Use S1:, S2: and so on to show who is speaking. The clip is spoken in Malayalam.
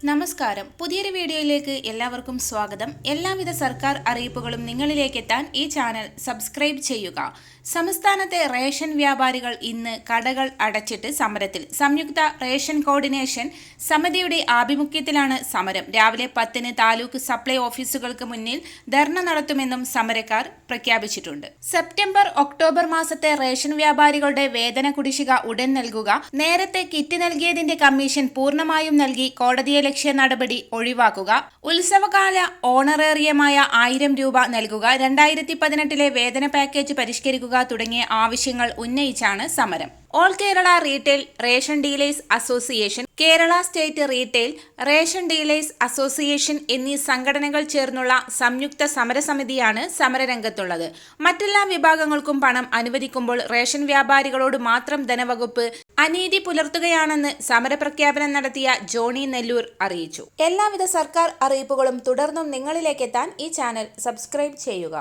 S1: നമസ്കാരം. പുതിയൊരു വീഡിയോയിലേക്ക് എല്ലാവർക്കും സ്വാഗതം. എല്ലാവിധ സർക്കാർ അറിയിപ്പുകളും നിങ്ങളിലേക്ക് എത്താൻ ഈ ചാനൽ സബ്സ്ക്രൈബ് ചെയ്യുക. സംസ്ഥാനത്തെ റേഷൻ വ്യാപാരികൾ ഇന്ന് കടകൾ അടച്ചിട്ട് സമരത്തിൽ. സംയുക്ത റേഷൻ കോർഡിനേഷൻ സമിതിയുടെ ആഭിമുഖ്യത്തിലാണ് സമരം. രാവിലെ 10-ന് താലൂക്ക് സപ്ലൈ ഓഫീസുകൾക്ക് മുന്നിൽ ധർണ നടത്തുമെന്നും സമരക്കാർ പ്രഖ്യാപിച്ചിട്ടുണ്ട്. സെപ്റ്റംബർ, ഒക്ടോബർ മാസത്തെ റേഷൻ വ്യാപാരികളുടെ വേതന കുടിശ്ശിക ഉടൻ നൽകുക, നേരത്തെ കിറ്റ് നൽകിയതിന്റെ കമ്മീഷൻ പൂർണ്ണമായും നൽകി കോടതിയെ ലക്ഷ്യ നടപടി ഒഴിവാക്കുക, ഉത്സവകാല ഓണറേറിയമായ 1000 രൂപ നൽകുക, 2018 വേതന പാക്കേജ് പരിഷ്കരിക്കുക തുടങ്ങിയ ആവശ്യങ്ങൾ ഉന്നയിച്ചാണ് സമരം. All Kerala retail ration dealers association, Kerala state retail ration dealers association എന്നീ സംഘടനകൾ ചേർന്നുള്ള സംയുക്ത സമരസമിതിയാണ് സമരരംഗത്തുള്ളത്. മറ്റെല്ലാ വിഭാഗങ്ങൾക്കും പണം അനുവദിക്കുമ്പോൾ റേഷൻ വ്യാപാരികളോട് മാത്രം ധനവകുപ്പ് അനീതി പുലർത്തുകയാണെന്ന് സമരപ്രഖ്യാപനം നടത്തിയ ജോണി നെല്ലൂർ അറിയിച്ചു. എല്ലാവിധ സർക്കാർ അറിയിപ്പുകളും തുടർന്നും നിങ്ങളിലേക്കെത്താൻ ഈ ചാനൽ സബ്സ്ക്രൈബ് ചെയ്യുക.